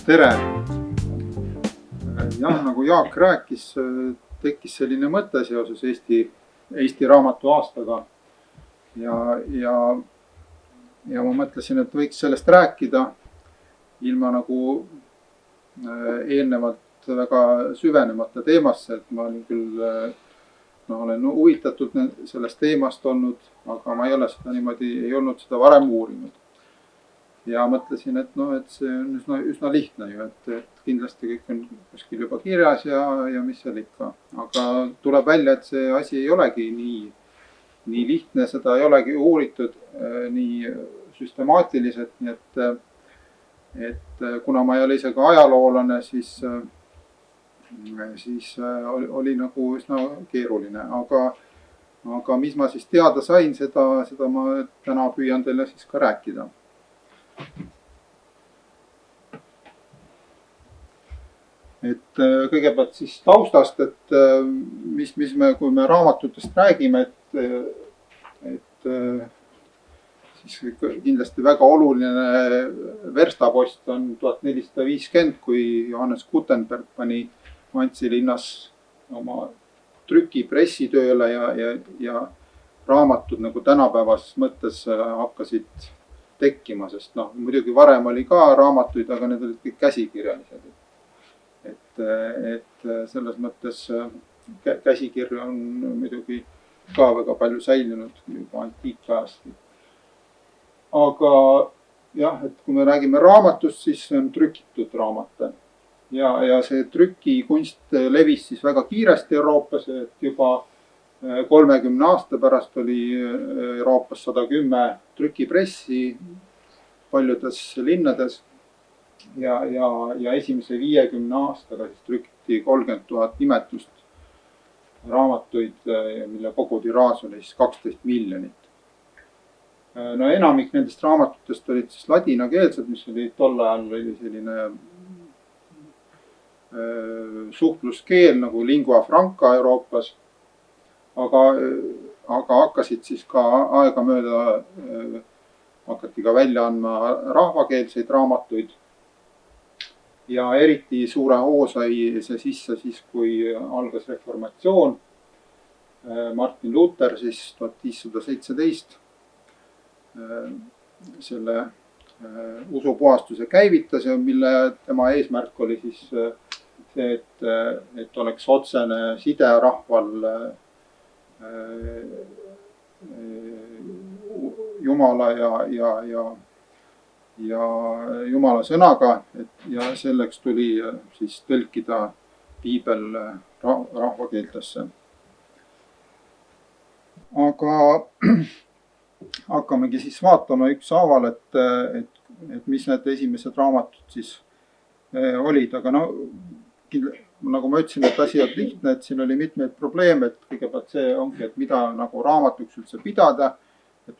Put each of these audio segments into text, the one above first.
Tere! Jah, nagu Jaak rääkis, tekkis selline mõte seoses Eesti raamatu aastaga. Ja ma mõtlesin, et võiks sellest rääkida ilma nagu eelnevalt väga süvenemata teemasse, et ma olin küll olen huvitatud sellest teemast olnud, aga ma ei ole seda niimoodi, ei olnud seda varem uurinud. Ja mõtlesin, et see on üsna lihtne ju, et kindlasti kõik on kuskil juba kirjas ja mis seal ikka. Aga tuleb välja, et see asi ei olegi nii lihtne, seda ei olegi uuritud nii süstemaatiliselt, nii et kuna ma ei ole ise ka ajaloolane, siis oli nagu üsna keeruline. Aga mis ma siis teada sain, seda ma täna püüan teile siis ka rääkida. Et kõigepealt siis taustast, et kui me raamatutest räägime, et siis kindlasti väga oluline verstapost on 1450, kui Johannes Gutenberg pani Antsi linnas oma trükipressi tööle ja raamatud nagu tänapäevases mõttes hakkasid tekkima, sest muidugi varem oli ka raamatuid, aga need olid kõik käsikirjalised. Et selles mõttes käsikirju on muidugi ka väga palju säilinud juba antiikajast. Aga jah, et kui me räägime raamatust, siis see on trükitud raamat. Ja see trükikunst levis siis väga kiiresti Euroopas, et juba 30 aasta pärast oli Euroopas 110 trükipressi paljudes linnades ja esimese 50 aastaga siis trükiti 30 000 nimetust raamatuid, mille kogutiraaž oli siis 12 miljonit. Enamik nendest raamatutest olid siis ladinakeelsed, mis oli tol ajal oli selline suhtluskeel nagu lingua franca Euroopas. Aga hakkasid siis ka aegamööda hakati ka välja andma rahvakeelseid raamatuid. Ja eriti suure hoo sai see sisse siis, kui algas reformatsioon. Martin Luther siis 1517 selle usupuhastuse käivitas ja mille tema eesmärk oli siis see, et oleks otsene side rahval Jumala ja Jumala sõnaga, ja selleks tuli siis tõlkida piibel rahvakeeltesse. Aga hakkamegi siis vaatama ükshaaval, et mis need esimesed raamatud siis olid, aga nagu ma ütlesin, et asi on lihtne, et siin oli mitmeid probleeme, et kõigepealt see ongi, et mida nagu raamatuks üldse pidada, et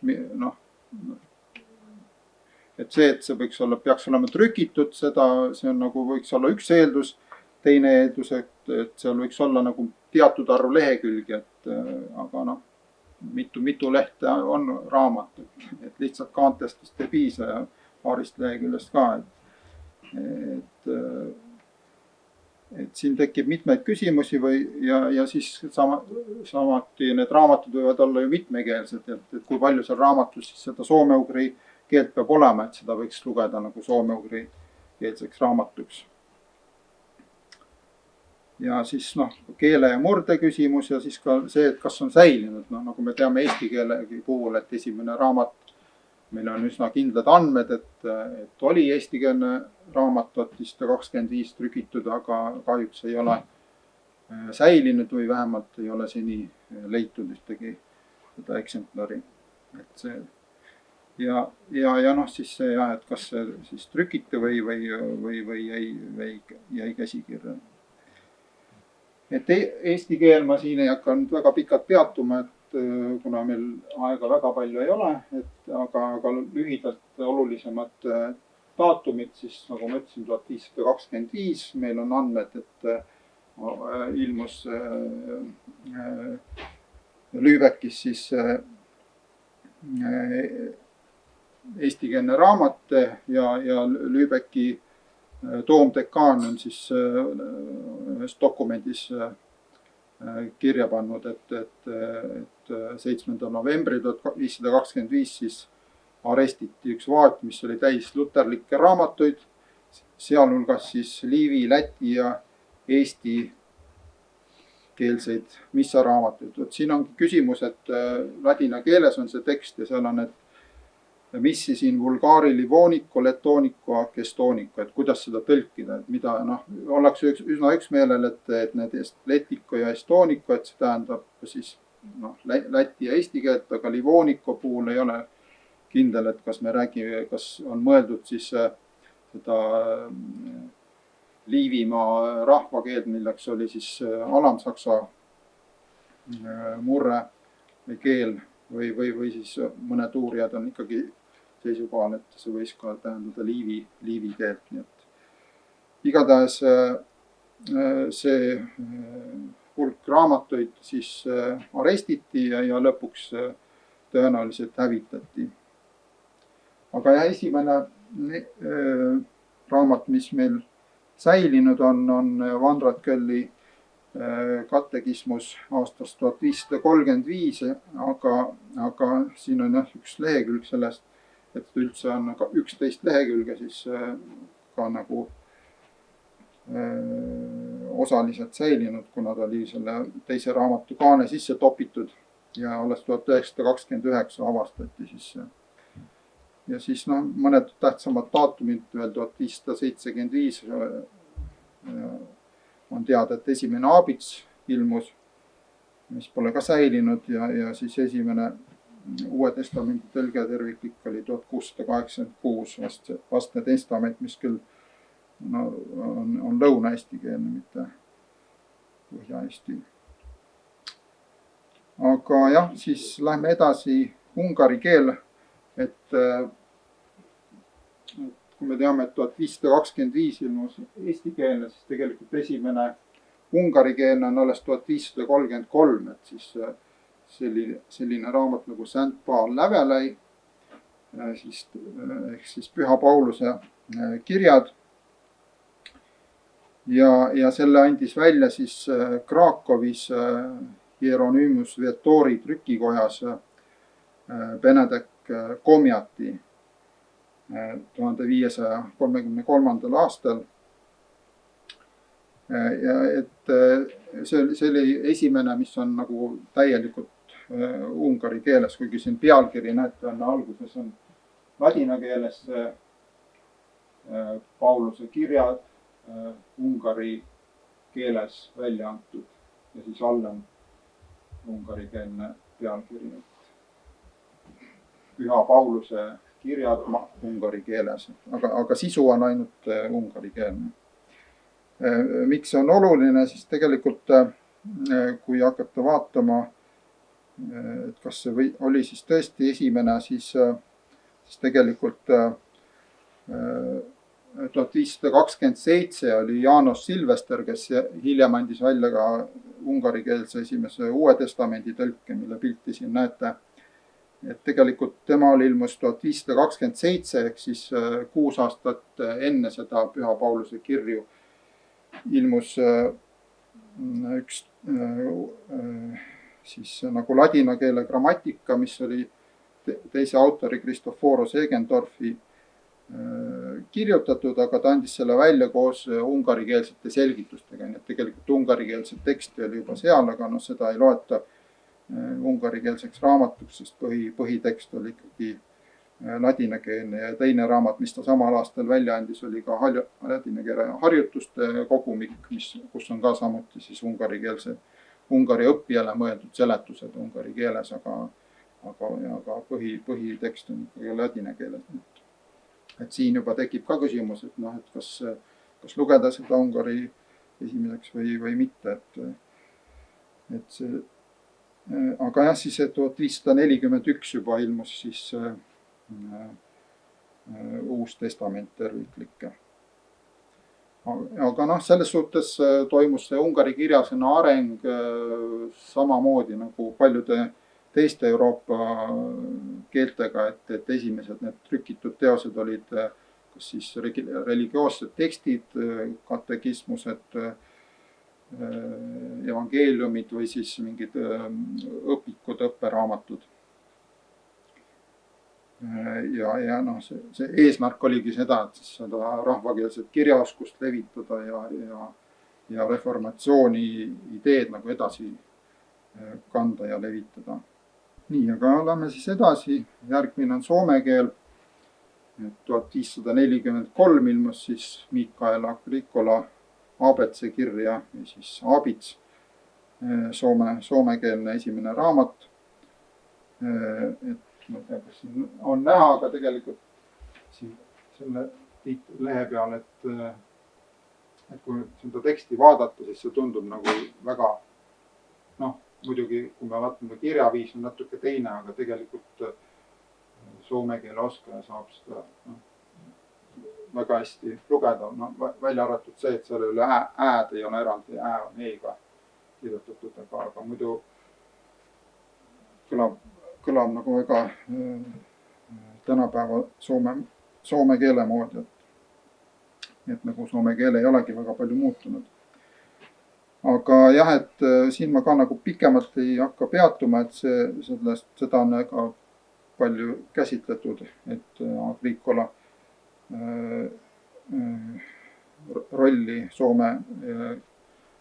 see peaks olema trükitud, see on nagu võiks olla üks eeldus, teine eeldus, et seal võiks olla nagu teatud arv lehekülgi, aga mitu lehte on raamat, et lihtsalt kaantest vist ei piisa ja paarist leheküljest ka, et siin tekib mitmeid küsimusi ja siis samati need raamatud võivad olla ju mitmekeelsed, et kui palju seal raamatus siis seda soome-ugri keelt peab olema, et seda võiks lugeda nagu soome-ugri keelseks raamatuks. Ja siis keele ja murde küsimus ja siis ka see, et kas on säilinud, nagu me teame eesti keele puhul, et esimene raamat, meil on üsna kindlad andmed, et oli eestikeelne raamat 1525 trükitud, aga kahjuks ei ole säilinud või vähemalt ei ole seni leitud ühtegi seda eksemplari. Et see ja siis see jah, et kas see siis trükiti või jäi käsikirja. Et eesti keel ma siin ei hakka nüüd väga pikalt peatuma, et kuna meil aega väga palju ei ole, aga lühidalt olulisemad daatumid, siis nagu ma ütlesin, 1525 meil on andmed, et ilmus Lübeckis siis eestikeelne raamat ja Lübecki toomdekaan on siis ühes dokumendis kirja pannud, et 7. novembri 1525 siis arestiti üks vaat, mis oli täis luterlikke raamatuid, sealhulgas siis liivi, läti ja eesti keelseid missaraamatuid. Siin ongi küsimus, et ladina keeles on see tekst ja seal on, et missi siin vulgaari livonico, letonico, gestonico, et kuidas seda tõlkida, et mida ollakse üsna üksmeelel, et need letico ja estonico, et see tähendab siis läti ja eesti keelt, aga livonico puhul ei ole kindel, et kas me räägime, kas on mõeldud siis seda Liivimaa rahvakeelt, milleks oli siis alamsaksa murre või keel või siis mõned uurijad on ikkagi seisukohal, et see võis ka tähendada liivi keelt. Nii et igatahes see hulk raamatuid siis arestiti ja lõpuks tõenäoliselt hävitati. Aga jah, esimene raamat, mis meil säilinud on Vandrat Kölli katekismus aastast 1535, aga siin on jah üks lehekülg sellest, et üldse on 11 lehekülge siis ka nagu osaliselt säilinud, kuna ta oli selle teise raamatu kaane sisse topitud ja alles 1929 avastati siis. Ja siis mõned tähtsamad daatumid veel 1575 on teada, et esimene Aabits ilmus, mis pole ka säilinud ja siis esimene Uue Testamendi tõlge terviklik oli 1686 vastne testament, mis küll on lõuna-eestikeelne, mitte põhja-eesti. Aga jah, siis lähme edasi ungari keel, et kui me teame, et 1525 ilmus eesti keelne, siis tegelikult esimene ungari keelne on alles 1533, et siis selline raamat nagu Saint Paul Lävelei, ehk siis Püha Pauluse kirjad. Ja selle andis välja siis Krakowis Hieronymus Vietori trükikojas Benedek Komjati 1533. aastal. Ja et see oli esimene, mis on nagu täielikult ungari keeles, kuigi siin pealkiri näete, alguses on ladina keeles Pauluse kirjad ungari keeles välja antud ja siis all on ungarikeelne pealkiri. Püha Pauluse kirjad ungari keeles, aga sisu on ainult ungari keelne. Miks see on oluline, siis tegelikult kui hakata vaatama, et kas see oli siis tõesti esimene, siis tegelikult 1527 oli Janos Silvester, kes hiljem andis välja ka ungarikeelse esimese Uue Testamendi tõlke, mille pilti siin näete. Et tegelikult temal ilmus 1527 ehk siis 6 aastat enne seda Püha Pauluse kirju ilmus üks siis nagu ladina keele grammatika, mis oli teise autori Kristoforos Egendorfi kirjutatud, aga ta andis selle välja koos ungarikeelsete selgitustega. Nii et tegelikult ungarikeelset teksti oli juba seal, aga seda ei loeta ungarikeelseks raamatuks, sest põhitekst oli ikkagi ladinakeelne ja teine raamat, mis ta samal aastal välja andis, oli ka ladina keele harjutuste kogumik, kus on ka samuti siis ungari õppijale mõeldud seletused ungari keeles, aga põhitekst on ikkagi ladina keeles. Et siin juba tekib ka küsimus, et kas lugeda seda ungari esimeseks või mitte. Et see, aga jah, siis 1541 juba ilmus siis Uus Testament terviklik. Aga selles suhtes toimus see ungari kirjasõna areng samamoodi nagu paljude teiste Euroopa keeltega, et esimesed need trükitud teosed olid kas siis religioossed tekstid, katekismused, evangeeliumid või siis mingid õpikud, õpperaamatud. Ja noh, see eesmärk oligi seda, et siis seda rahvakeelset kirjaoskust levitada ja reformatsiooni ideed nagu edasi kanda ja levitada. Nii, aga lähme siis edasi. Järgmine on soome keel. 1543 ilmus siis Mikael Agricola ABC kirja või siis Abits, soomekeelne esimene raamat. Et ma ei tea, kas siin on näha, aga tegelikult siin selle lehe peal, et kui seda teksti vaadata, siis see tundub nagu väga, noh, muidugi kui me vaatame kirjaviis on natuke teine, aga tegelikult soome keele oskaja saab seda väga hästi lugeda, välja arvatud see, et seal üle ääd ei ole eraldi, ää on e-ga kirjutatud, aga muidu kõlab nagu väga tänapäeva soome keele moodi, et nagu soome keel ei olegi väga palju muutunud. Aga jah, et siin ma ka nagu pikemalt ei hakka peatuma, et seda on väga palju käsitletud, et Agricola rolli soome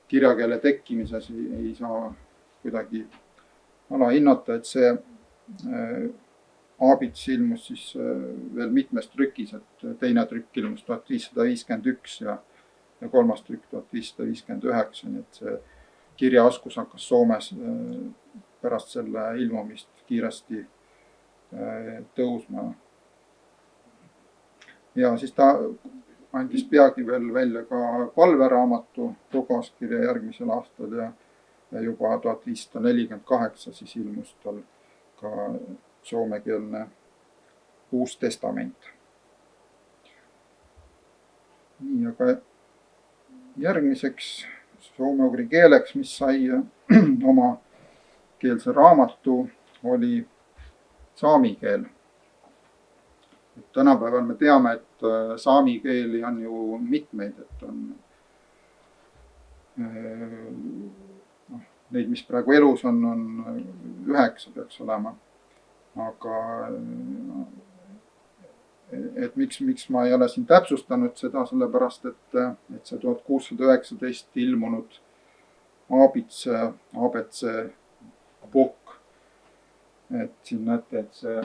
kirjakeele tekkimises ei saa kuidagi alahinnata, et see Abits ilmus siis veel mitmes trükis, et teine trükk ilmus 1551 ja kolmas trükk 1559, nii et see kirjaoskus hakkas Soomes pärast selle ilmumist kiiresti tõusma. Ja siis ta andis peagi veel välja ka palveraamatu Rogaskirja järgmisel aastal ja juba 1548 siis ilmus tal ka soomekeelne Uus Testament. Nii, aga järgmiseks soome-ugri keeleks, mis sai oma keelse raamatu, oli saami keel. Tänapäeval me teame, et saami keeli on ju mitmeid, et on neid, mis praegu elus on 9 peaks olema. Aga et miks ma ei ole siin täpsustanud seda, sellepärast, et see 1619 ilmunud Abits ABC book, et siin näete, et see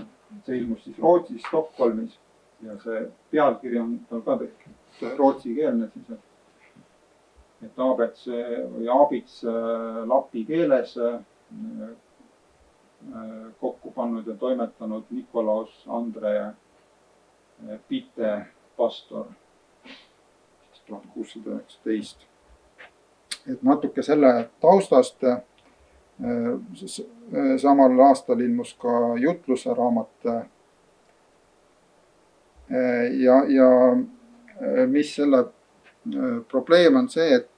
ilmus siis Rootsis, Stockholmis ja see pealkiri on tal ka tehtud rootsikeelne siis, et ABC või Abits lapi keeles kokku pannud ja toimetanud Nikolaus Andre Pite pastor 1619. Et natuke selle taustast samal aastal ilmus ka jutluse raamat ja mis selle probleem on see, et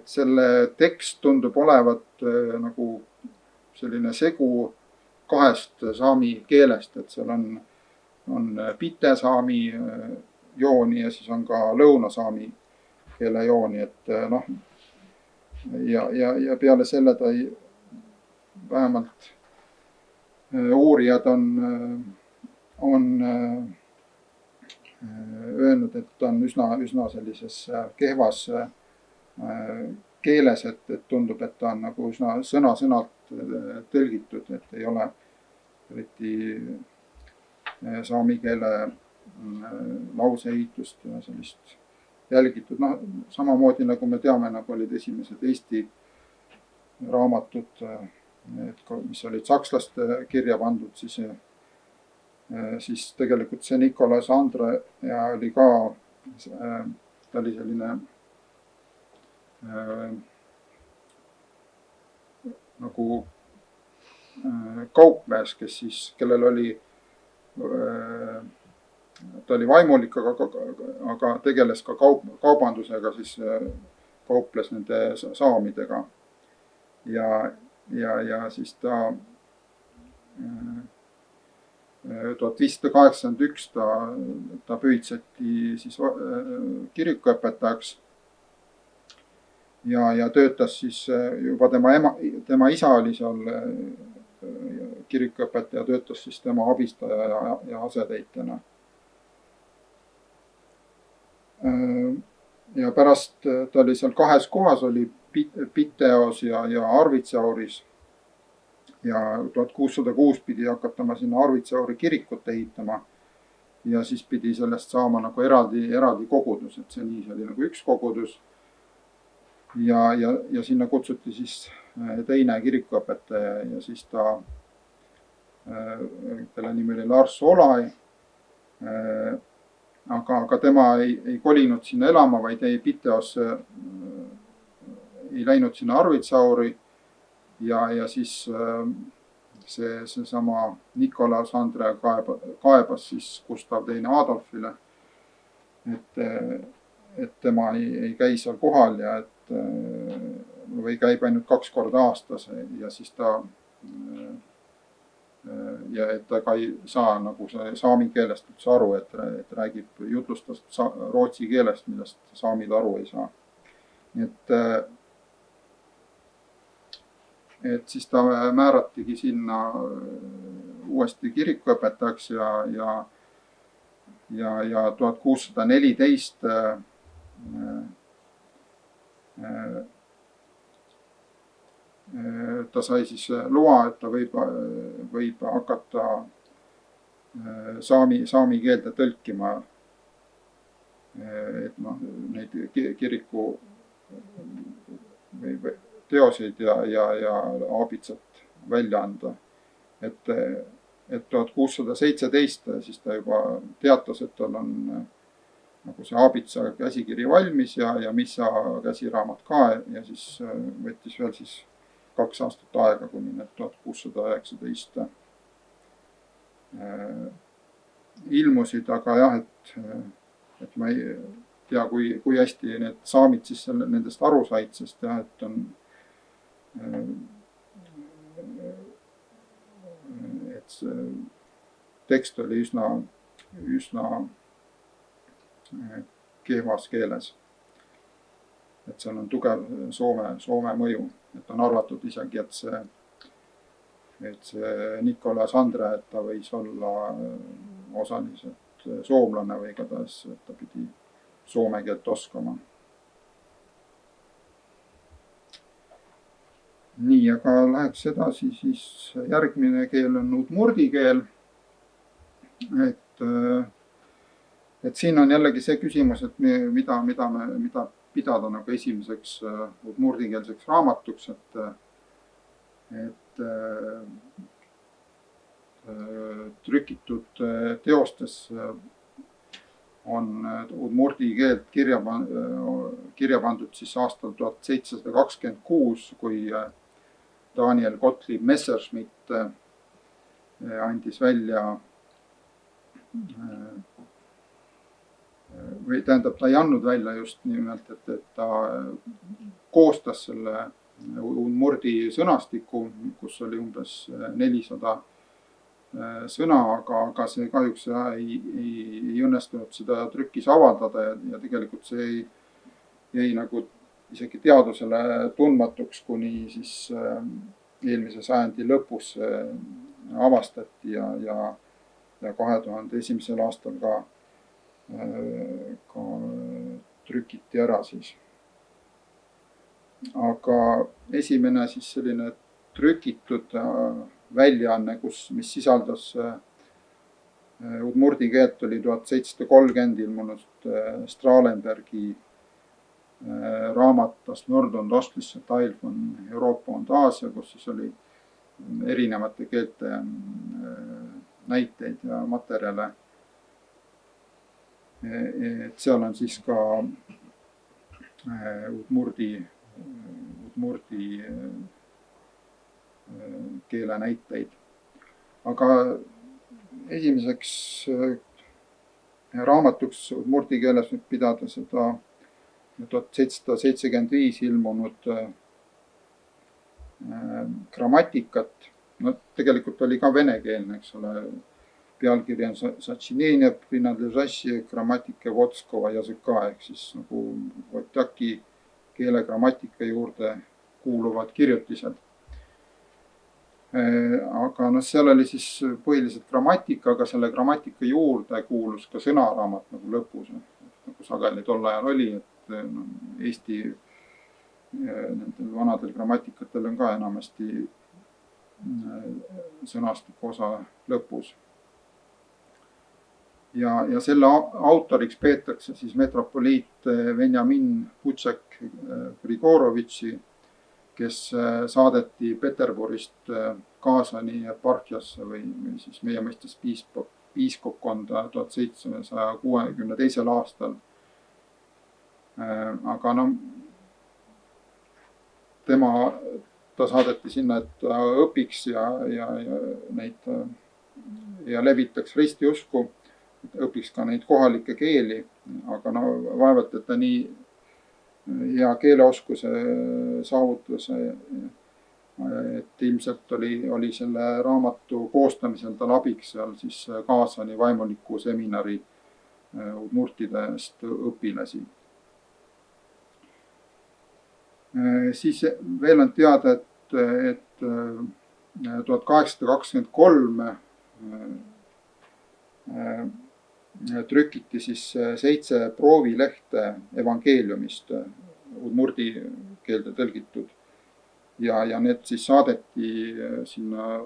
selle tekst tundub olevat nagu selline segu 2 saami keelest, et seal on pite saami jooni ja siis on ka lõunasaami keele jooni, et noh, ja peale selle ta vähemalt uurijad on öelnud, et ta on üsna sellises kehvas keeles, et tundub, et ta on nagu üsna sõna-sõnalt tõlgitud, et ei ole eriti saami keele lauseehitust ja sellist jälgitud. Noh, samamoodi nagu me teame, nagu olid esimesed Eesti raamatud, mis olid sakslaste kirja pandud, siis tegelikult see Nikolaus Andre ja oli ka, ta oli selline nagu kaupmees, kellel oli, ta oli vaimulik, aga tegeles ka kaubandusega, siis kauples nende saamidega. ja siis ta 1581 ta püüdseti siis kirikuõpetajaks ja töötas siis juba tema isa oli seal kirikuõpetaja, töötas siis tema abistaja ja asetäitjana. Ja pärast ta oli seal kahes kohas, oli Piteos ja Arvitsauris. Ja 1606 pidi hakatama sinna Arvitsauri kirikut ehitama. Ja siis pidi sellest saama nagu eraldi kogudus, et see oli nagu üks kogudus. Ja sinna kutsuti siis teine kirikuõpetaja ja siis kelle nimi oli Lars Olai. Aga tema ei kolinud sinna elama, vaid jäi Piteosse, ei läinud sinna Arvitsauri. Ja siis seesama Nicolas Andre kaebas siis Gustav II Adolfile, et tema ei käi seal kohal ja või käib ainult 2 korda aastas ja siis et ta ka ei saa nagu saami keelest üldse aru, et räägib jutlustast rootsi keelest, millest saamid aru ei saa. Nii et siis ta määratigi sinna uuesti kirikuõpetajaks ja 1614 ta sai siis loa, et ta võib hakata saami keelde tõlkima, et neid kiriku või teoseid ja abitsat välja anda. Et 1617 siis ta juba teatas, et tal on nagu see abitsa käsikiri valmis ja missa käsiraamat ka ja siis võttis veel siis 2 aastat aega, kuni need 1619 ilmusid, aga jah, et ma ei tea, kui hästi need saamid siis nendest aru said, sest jah, et et see tekst oli üsna kehvas keeles. Et seal on tugev soome mõju, et on arvatud isegi, et see Nicolas Andre, et ta võis olla osaliselt soomlane või igatahes, et ta pidi soome keelt oskama. Nii, aga läheks edasi, siis järgmine keel on udmurdi keel. Et siin on jällegi see küsimus, et mida pidada nagu esimeseks udmurdikeelseks raamatuks, et trükitud teostes on udmurdi keelt kirja pandud siis aastal 1726, kui Daniel Gottlieb Messerschmitt andis välja või tähendab, ta ei andnud välja just nimelt, et ta koostas selle udmurdi sõnastiku, kus oli umbes 400 sõna, aga see kahjuks ei õnnestunud seda trükis avaldada ja tegelikult see jäi nagu isegi teadusele tundmatuks, kuni siis eelmise sajandi lõpus avastati ja 2001. aastal ka trükiti ära siis. Aga esimene siis selline trükitud väljaanne, mis sisaldas udmurdi keelt, oli 1730 ilmunud Stralenbergi raamat Nordund Ostlice Teil von Euroopa und Aasia, kus siis oli erinevate keelte näiteid ja materjale. Et seal on siis ka udmurdi keele näiteid. Aga esimeseks raamatuks udmurdi keeles võib pidada seda 1775 ilmunud grammatikat. No tegelikult oli ka venekeelne, eks ole. Pealkiri on Sotšineenia priнадлежащие grammatike Vodskova языка ehk siis nagu Votjaki keele grammatika juurde kuuluvad kirjutised. Aga no seal oli siis põhiliselt grammatika, aga selle grammatika juurde kuulus ka sõnaraamat nagu lõpus. Nagu sageli tol ajal oli, et Eesti nendel vanadel grammatikatel on ka enamasti sõnastiku osa lõpus. Ja selle autoriks peetakse siis metropoliit Venjamin Butšek-Grigorovitši, kes saadeti Peterburist Kaasani eparhiasse või siis meie mõistes piiskopkonda 1762. aastal. Aga no ta saadeti sinna, et ta õpiks ja levitaks ristiusku, õpiks ka neid kohalikke keeli, aga no vaevalt, et ta nii hea keeleoskuse saavutuse, et ilmselt oli selle raamatu koostamisel tal abiks seal siis Kaasani vaimuliku seminari udmurtidest õpilasi. Siis veel on teada, et 1823 trükiti siis 7 proovilehte evangeeliumist udmurdi keelde tõlgitud ja need siis saadeti sinna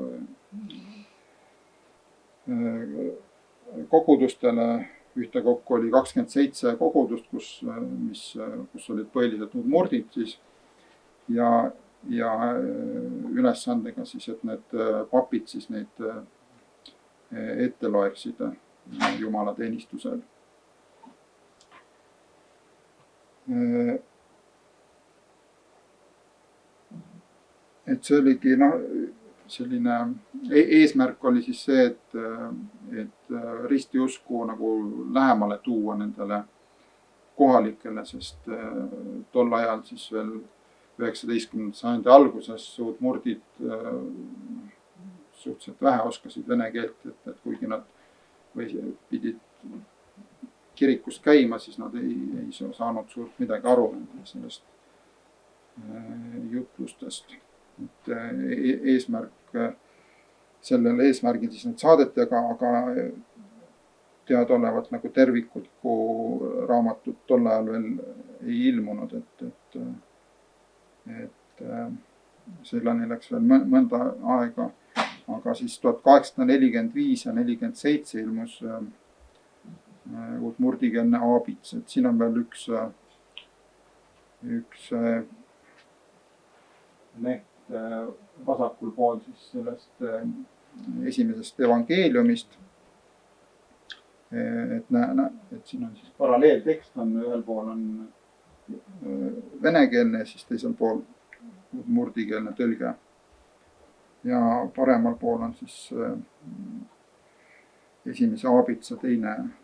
kogudustele. Ühtekokku oli 27 kogudust, kus olid põhiliselt udmurdid siis ja ülesandega siis, et need papid siis neid ette loeksid jumalateenistusel. Et see oligi selline eesmärk oli siis see, et ristiusku nagu lähemale tuua nendele kohalikele, sest tol ajal siis veel 19. sajandi alguses udmurdid suhteliselt vähe oskasid vene keelt, et kuigi nad pidid kirikus käima, siis nad ei saanud suurt midagi aru sellest jutlustest. Et sellel eesmärgil siis need saadeti, aga teadaolevalt nagu terviklikku raamatut tol ajal veel ei ilmunud, et selleni läks veel mõnda aega. Aga siis 1845 ja 47 ilmus udmurdikeelne aabits, et siin on veel üks leht vasakul pool siis sellest esimesest evangeeliumist. Et siin on siis paralleeltekst on, ühel pool on venekeelne ja siis teisel pool udmurdikeelne tõlge. Ja paremal pool on siis esimese aabitsa teine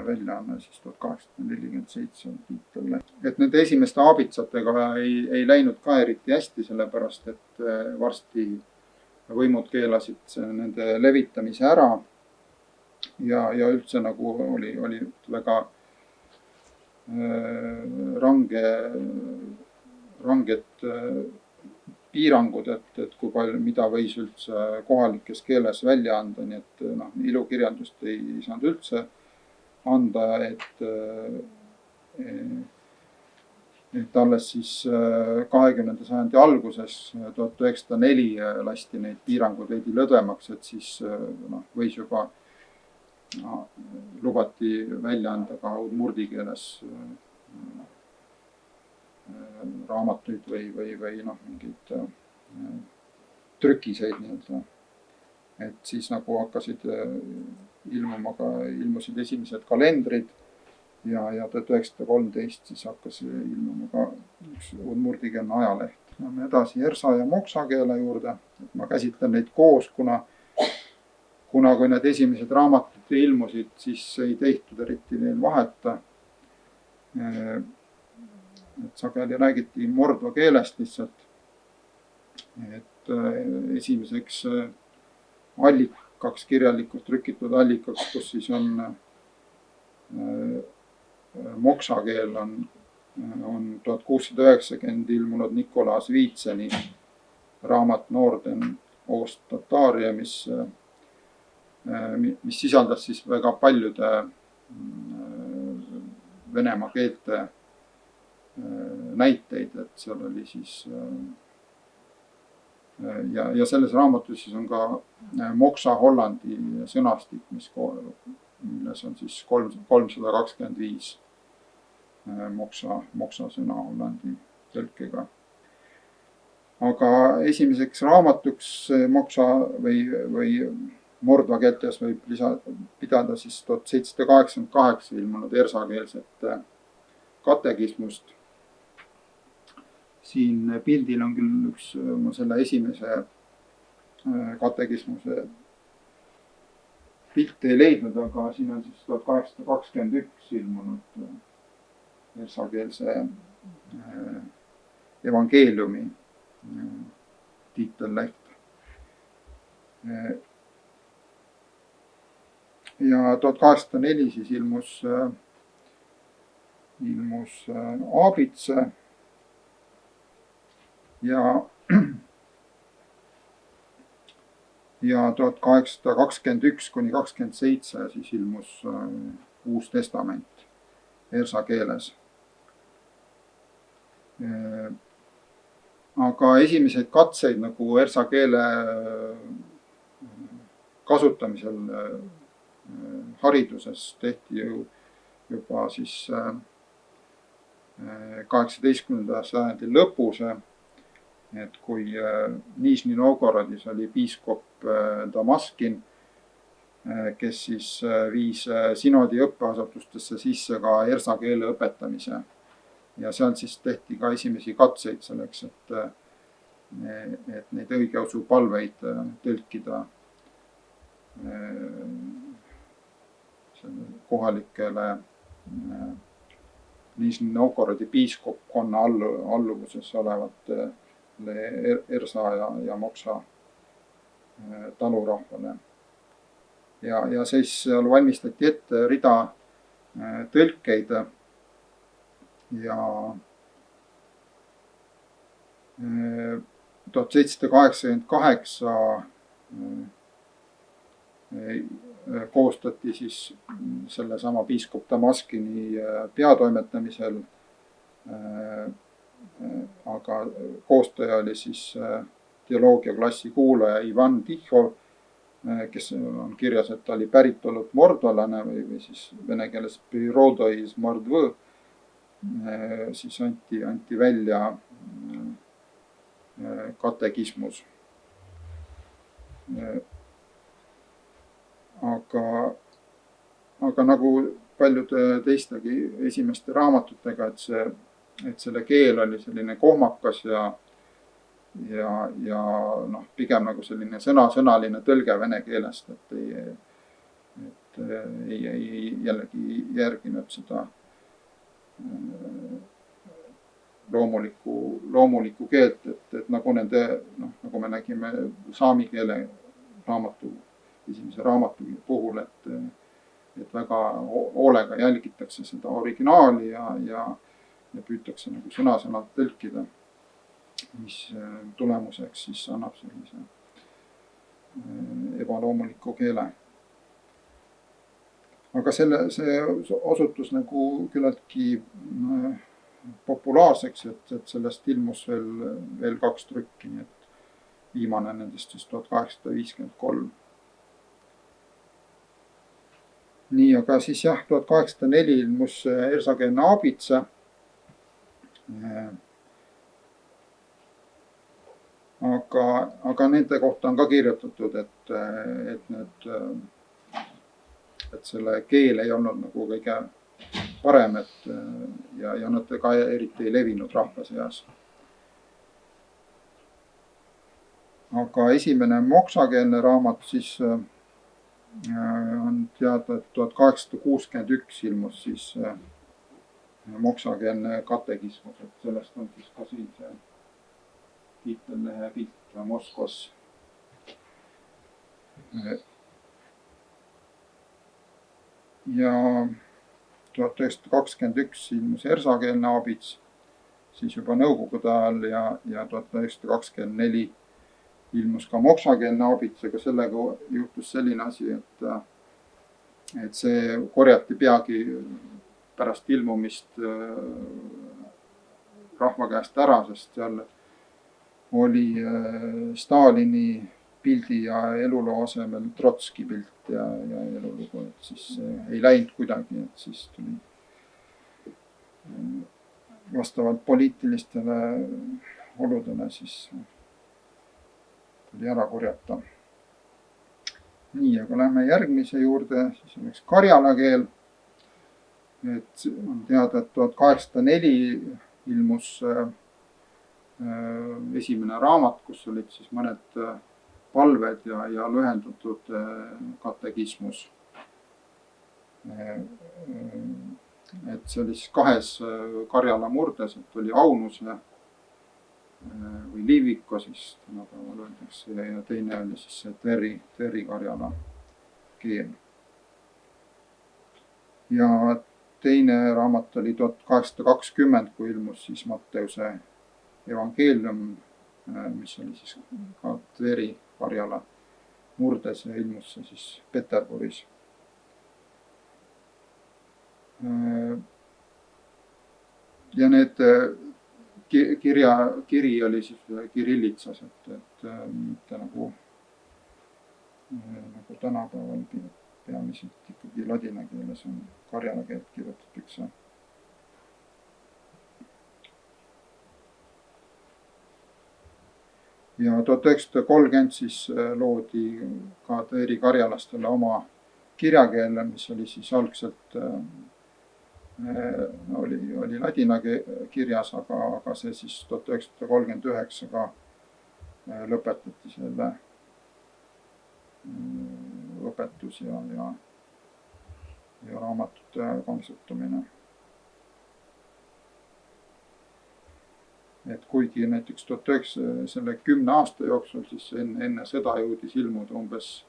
väljaanne siis 1847 tiitel. Et nende esimeste aabitsatega ei läinud ka eriti hästi, sellepärast et varsti võimud keelasid nende levitamise ära ja üldse nagu oli väga ranged piirangud, et kui palju, mida võis üldse kohalikes keeles välja anda, nii et ilukirjandust ei saanud üldse anda, et alles siis 20. sajandi alguses 1904 lasti neid piirangud veidi lõdvemaks, et siis võis juba lubati välja anda ka udmurdi keeles raamatuid või mingeid trükiseid nii-öelda. Et siis nagu hakkasid ilmusid esimesed kalendrid ja 1913 siis hakkas ilmuma ka üks udmurdikeelne ajaleht. Lähme edasi jersa ja moksa keele juurde. Et ma käsitlen neid koos, kuna kui need esimesed raamatud ilmusid, siis ei tehtud eriti neil vaheta. Et sageli räägiti mordva keelest lihtsalt. et esimeseks allikaks, kirjalikult trükitud allikaks, kus siis on moksa keel on 1690 ilmunud Nikolaas Viitseni raamat Norden Ostataria, mis sisaldas siis väga paljude Venemaa keelte näiteid, et seal oli siis ja selles raamatus siis on ka moksa hollandi sõnastik, milles on siis 325 moksa sõna hollandi tõlkega. Aga esimeseks raamatuks moksa või mordva keeltes võib pidada siis 1788 ilmunud ersakeelset katekismust. Siin pildil on küll üks, ma selle esimese katekismuse pilte ei leidnud, aga siin on siis 1821 ilmunud ersakeelse evangeeliumi tiitelleht. Ja 1804 siis ilmus Aabitse ja 1821 kuni 27 siis ilmus Uus Testament ersa keeles. Aga esimesed katseid nagu ersa keele kasutamisel hariduses tehti ju juba siis 18. sajandi lõpus, et kui Nižni Novgorodis oli piiskop Damaskin, kes siis viis sinodi õppeasutustesse sisse ka ersa keele õpetamise. Ja seal siis tehti ka esimesi katseid selleks, et neid õigeusu palveid tõlkida kohalikele Nižni Novgorodi piiskopkonna alluvuses olevatele ersa ja moksa talurahvale. Ja siis seal valmistati ette rida tõlkeid ja 1788 koostati siis sellesama piiskop Damaskini peatoimetamisel, aga koostaja oli siis teoloogiaklassi kuulaja Ivan Tihhov, kes on kirjas, et ta oli päritolult mordolane või siis vene keeles prirodoi iz mordvõ, siis anti välja katekismus. Aga nagu paljude teistegi esimeste raamatutega, et selle keel oli selline kohmakas ja pigem nagu selline sõnaline tõlge vene keelest, et ei jällegi järginud seda loomulikku keelt, et nagu nende, nagu me nägime saami keele esimese raamatu puhul, et väga hoolega jälgitakse seda originaali ja püütakse nagu sõna-sõnalt tõlkida, mis tulemuseks siis annab sellise ebaloomuliku keele. Aga see osutus nagu küllaltki populaarseks, et sellest ilmus veel 2 trükki, nii et viimane nendest siis 1853. Nii, aga siis jah, 1804 ilmus ersakeelne Aabitse. Aga nende kohta on ka kirjutatud, et selle keel ei olnud nagu kõige parem, ja nad ka eriti ei levinud rahva seas. Aga esimene moksakeelne raamat siis on teada, et 1861 ilmus siis moksakeelne katekismus, et sellest on siis ka siin see tiitellehe pilt. Moskvas. Ja 1921 ilmus ersakeelne aabits, siis juba nõukogude ajal ja 1924 ilmus ka moksakeelne aabits, aga sellega juhtus selline asi, et see korjati peagi pärast ilmumist rahva käest ära, sest seal oli Stalini pildi ja eluloo asemel Trotski pilt ja elulugu, et siis ei läinud kuidagi, et siis tuli vastavalt poliitilistele oludele siis tuli ära korjata. Nii, aga lähme järgmise juurde, siis oleks karjala keel. Et on teada, et 1804 ilmus esimene raamat, kus olid siis mõned palved ja lühendatud katekismus. Et see oli siis kahes Karjala murdes, et oli Aunuse või Liiviko siis tänapäeval öeldakse ja teine oli siis see Tveri Karjala keel. Ja teine raamat oli 1820, kui ilmus siis Matteuse evangeelium, mis oli siis ka Tveri Karjala murdes ja ilmus see siis Peterburis. Ja need kiri oli siis kirillitsas, et mitte nagu tänapäeval peamiselt ikkagi ladina keeles on karjala keelt kirjutatakse. Ja 1930 siis loodi ka Tveri karjalastele oma kirjakeele, mis oli siis algselt oli ladina kirjas, aga see siis 1939 ka lõpetati selle õpetus ja raamatute kasutamine. Et kuigi näiteks 10 aasta jooksul siis enne sõda jõudis ilmuda umbes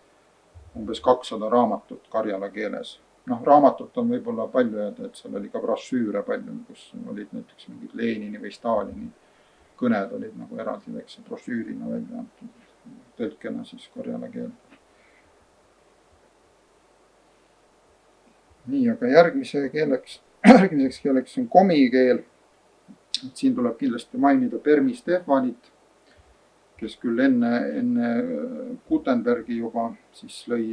200 raamatut karjala keeles. Raamatut on võib-olla palju öelda, et seal oli ka brošüüre palju, kus olid näiteks mingid Lenini või Stalini kõned olid nagu eraldi väikse brošüürina välja antud, tõlkena siis karjala keel. Nii, aga järgmiseks keeleks on komi keel. Et siin tuleb kindlasti mainida Permi Stefanit, kes küll enne Gutenbergi juba siis lõi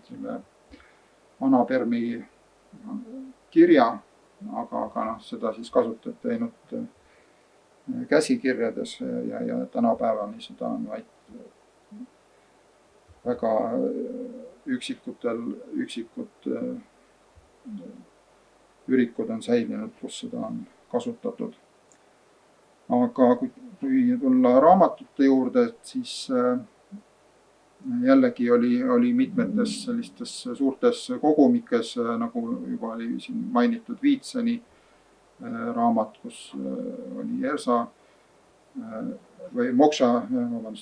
selle Anapermi kirja, aga seda siis kasutati ainult käsikirjades ja tänapäevani seda on vaid väga üksikud ürikud on säilinud, kus seda on kasutatud. Aga kui tulla raamatute juurde, siis jällegi oli mitmetes sellistes suurtes kogumikes, nagu juba oli siin mainitud Viitseni raamat, kus oli ersa või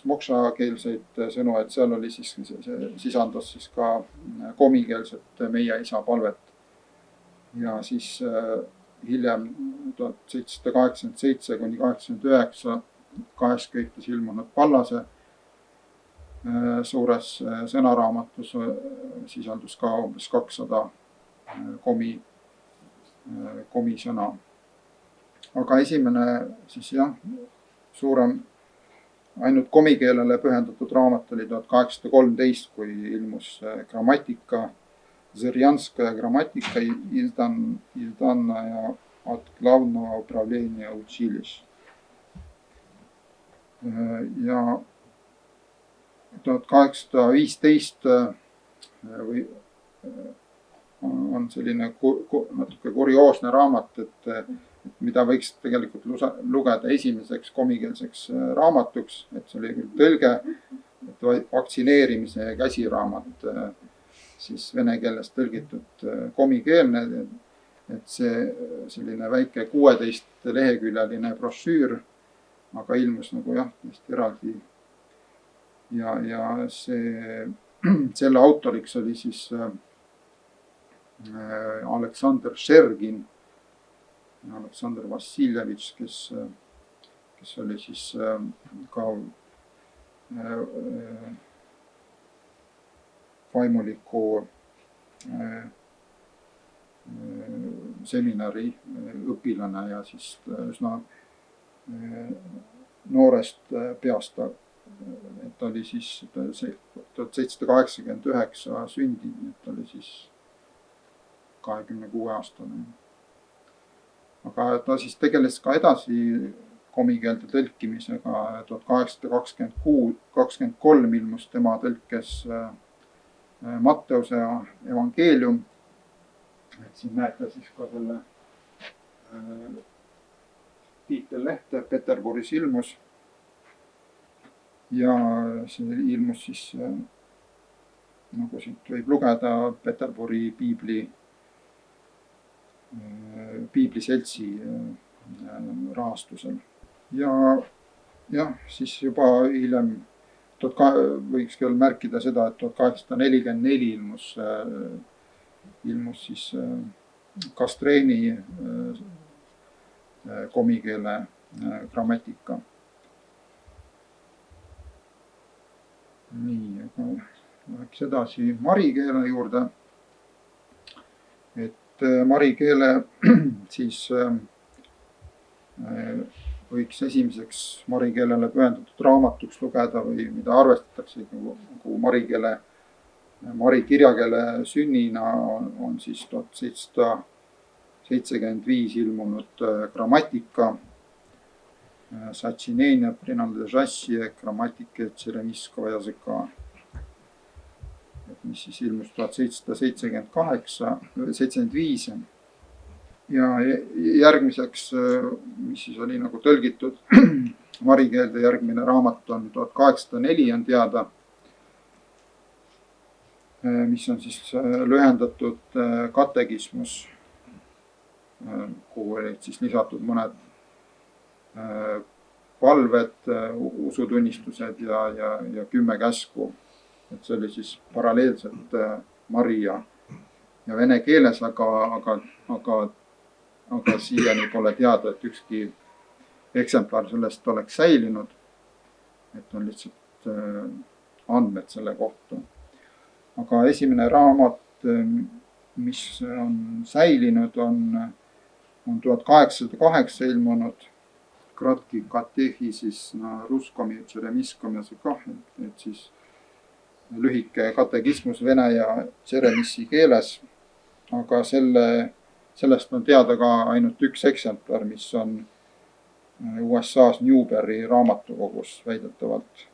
moksakeelseid sõnu, et seal oli siis, see sisandas siis ka komikeelset Meie Isa palvet. Ja siis hiljem 1787 kuni 89 kahes köites ilmunud Pallase suures sõnaraamatus sisaldus ka umbes 200 komi sõna. Aga esimene siis suurem ainult komikeelele pühendatud raamat oli 1813, kui ilmus grammatika, Zõrjanskaja grammatika izdannaja от главного управления училищ. Ja 1815 on selline natuke kurioosne raamat, et mida võiks tegelikult lugeda esimeseks komikeelseks raamatuks, et see oli küll tõlge, et vaktsineerimise ja käsiraamat siis vene keeles tõlgitud komikeelne, et see selline väike 16 leheküljeline brošüür aga ilmus nagu jah, täiesti eraldi. ja selle autoriks oli siis Aleksandr Šergin, Aleksandr Vassiljevitš, kes oli siis ka vaimuliku seminari õpilane ja siis üsna noorest peast, et ta oli siis 1789 sündinud, et ta oli siis 26-aastane. aga ta siis tegeles ka edasi komikeelde tõlkimisega. 1823 ilmus tema tõlkes Matteuse evangeelium. Et siin näete siis ka selle tiitellehte Peterburis ilmus. Ja see ilmus siis, nagu siit võib lugeda, Peterburi piibliseltsi rahastusel. Ja jah, siis juba hiljem võiks küll märkida seda, et 1844 ilmus siis Kastreeni komikeele grammatika. Nii, aga läheks edasi marikeele juurde. Et marikeele siis võiks esimeseks marikeelele pühendatud raamatuks lugeda või mida arvestatakse nagu mari kirjakeele sünnina on siis 1775 ilmunud grammatika Sotšinenia принадлежащие к грамматике черемисского языка, mis siis ilmus 1775. Ja järgmiseks, mis siis oli nagu tõlgitud marikeelde, järgmine raamat on 1804 on teada, mis on siis lühendatud katekismus, kuhu olid siis lisatud mõned palved, usutunnistused ja 10 käsku. Et see oli siis paralleelselt maria ja vene keeles, aga siiani pole teada, et ükski eksemplar sellest oleks säilinud. Et on lihtsalt andmed selle kohta. Aga esimene raamat, mis on säilinud, on 1808 ilmunud Kratki katehisis na ruskom ja tšeremiskom языках, et siis lühike katekismus vene ja tšeremissi keeles. Aga sellest on teada ka ainult üks eksemplar, mis on USA-s Newberry raamatukogus väidetavalt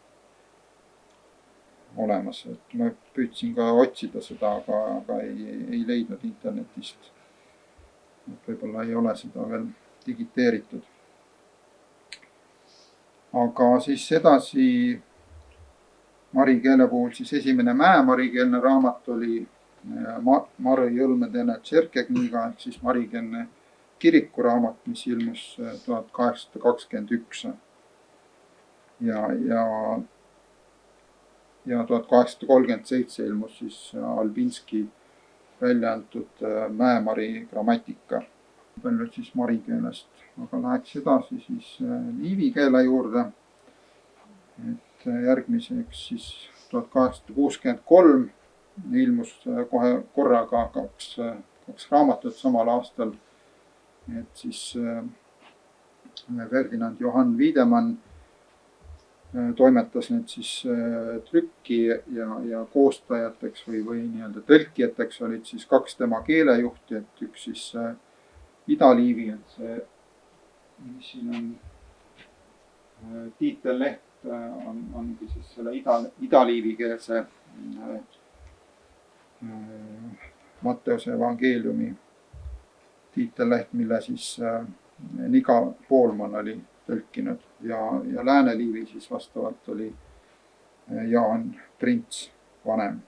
olemas. Et ma püüdsin ka otsida seda, aga ei leidnud internetist. Et võib-olla ei ole seda veel digiteeritud. Aga siis edasi marikeele puhul siis esimene mäemarikeelne raamat oli Mari Jõlmedene Tšerkekniga ehk siis marikeelne kirikuraamat, mis ilmus 1821. Ja 1837 ilmus siis Albinski välja antud Mäemari grammatika. Palju siis marikeelest, aga läheks edasi siis liivi keele juurde. Et järgmiseks siis 1863 ilmus kohe korraga kaks raamatut samal aastal. Et siis Ferdinand Johann Wiedemann toimetas need siis trükki ja koostajateks või nii-öelda tõlkijateks olid siis kaks tema keelejuhti, et üks siis idaliivi, et see, mis siin on tiitelleht, ongi siis selle idaliivikeelse Matteuse evangeeliumi tiitelleht, mille siis Niga Poolman oli tõlkinud ja lääneliivi siis vastavalt oli Jaan Prints vanem.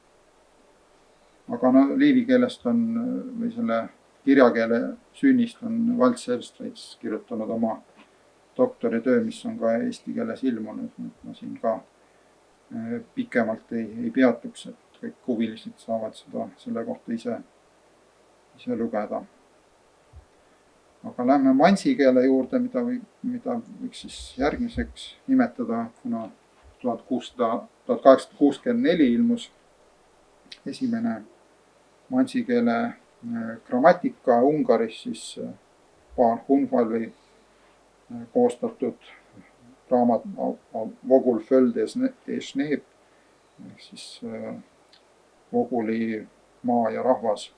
Aga no liivikeelest on või selle kirjakeele sünnist on Valts Elstveits kirjutanud oma doktoritöö, mis on ka eesti keeles ilmunud, ma siin ka pikemalt ei peatuks, et kõik huvilised saavad selle kohta ise lugeda. Aga lähme mansi keele juurde, mida võiks siis järgmiseks nimetada, kuna 1864 ilmus esimene mansi keele grammatika Ungaris, siis Paar Hunvali koostatud raamat Vogul-föld és Nép ehk siis Voguli maa ja rahvas.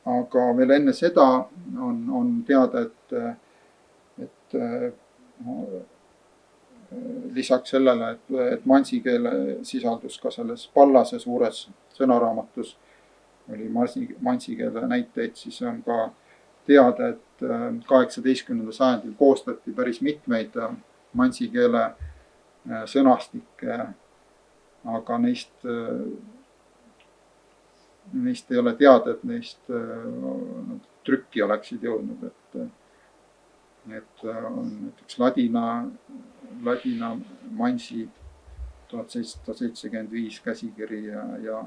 Aga veel enne seda on teada, et lisaks sellele, et mansi keele sisaldus ka selles Pallase suures sõnaraamatus oli mansi keele näiteid, siis on ka teada, et 18. sajandil koostati päris mitmeid mansi keele sõnastikke, aga neist ei ole teada, et neist trükki oleksid jõudnud, et on näiteks ladina mansi 1775 käsikiri ja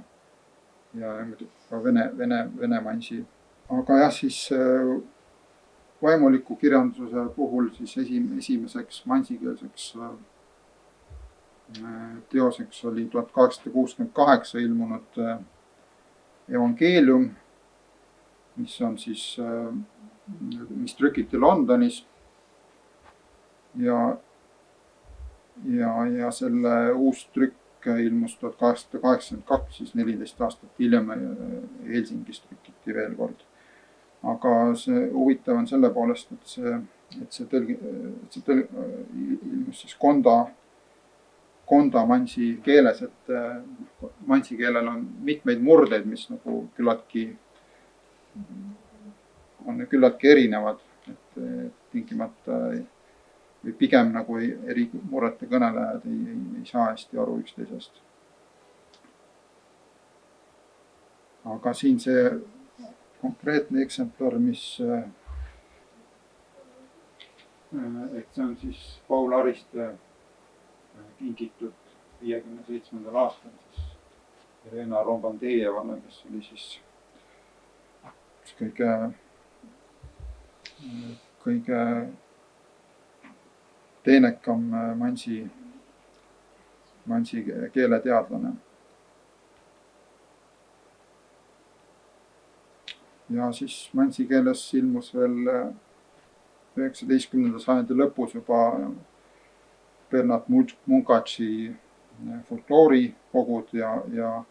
ka vene mansi. Aga jah, siis vaimuliku kirjanduse puhul siis esimeseks mansikeelseks teoseks oli 1868 ilmunud Evangeelium, mis trükiti Londonis ja selle uus trükk ilmus 1882, siis 14 aastat hiljem Helsingis trükiti veel kord. Aga see huvitav on selle poolest, et see ilmus siis konda mansi keeles, et mansi keelel on mitmeid murdeid, mis nagu küllaltki erinevad, et tingimata või pigem nagu eri murrete kõnelejad ei saa hästi aru üksteisest. Aga siin see konkreetne eksemplar, et see on siis Paul Ariste kingitud 57. aastal siis Irena Rombandejevale, kes oli siis kõige teenekam mansi keeleteadlane. Ja siis mansi keeles ilmus veel 19. sajandi lõpus juba Bernard Munkaci folkloorikogud ja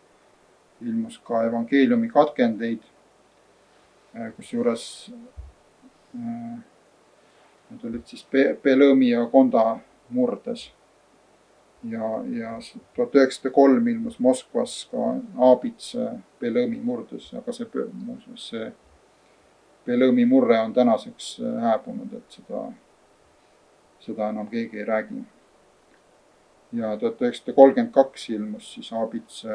ilmus ka Evangeeliumi katkendeid, kusjuures need olid siis Belõmi ja Konda murdes. Ja 1903 ilmus Moskvas ka Aabits Belõmi murdes, aga see Belõmi murre on tänaseks hääbunud, et seda enam keegi ei räägi. Ja 1932 ilmus siis Aabits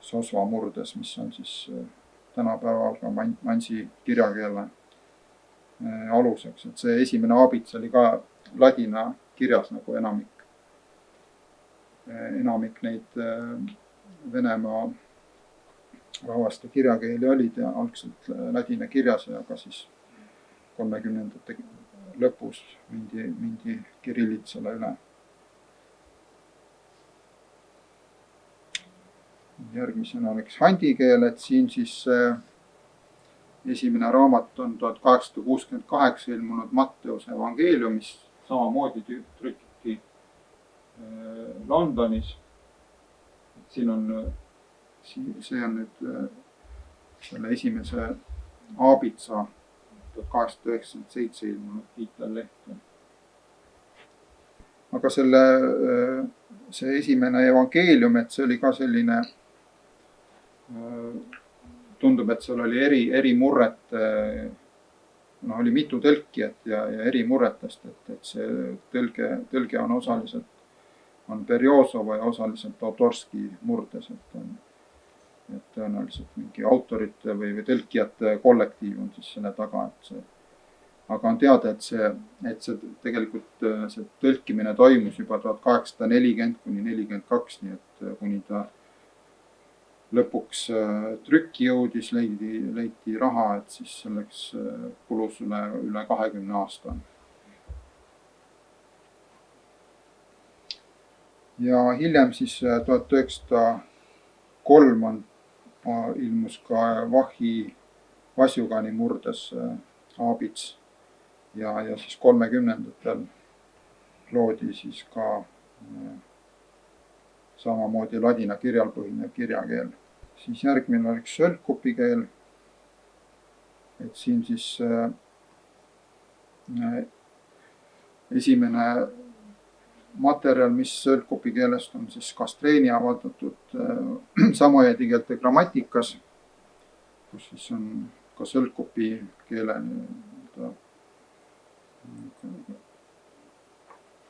Sosva murdes, mis on siis tänapäeval ka mansi kirjakeele aluseks, et see esimene Aabits oli ka ladina kirjas nagu enamik neid Venemaa rahvaste kirjakeeli olid ja algselt ladina kirjas, aga siis 30ndate lõpus mindi kirillitsale üle. Järgmisena oleks handi keel, et siin siis esimene raamat on 1868 ilmunud Matteuse Evangeelium, mis samamoodi trükiti Londonis. See on nüüd selle esimese Aabitsa 1897 ilmunud tiitellehte. Aga see esimene Evangeelium, et see oli ka selline, tundub, et seal oli eri murret, oli mitu tõlkijat ja eri murretest, et see tõlge on osaliselt Berjozova ja osaliselt Autorski murdes, et tõenäoliselt mingi autorite või tõlkijate kollektiiv on siis selle taga, et see. aga on teada, et see tegelikult see tõlkimine toimus juba 1840 kuni 42, nii et kuni ta lõpuks trükki jõudis, leiti raha, et siis selleks kulus üle 20 aasta. Ja hiljem siis 1903 ilmus ka Vahi Vasjugani murdes Aabits ja siis 30-ndatel loodi siis ka samamoodi ladina kirjal põhinev kirjakeel. Siis järgmine oleks sõltkupi keel. Et siin siis esimene materjal, mis sõltkupi keelest on siis Kastreeni avaldatud samojeedi keelte grammatikas, kus siis on ka sõltkupi keele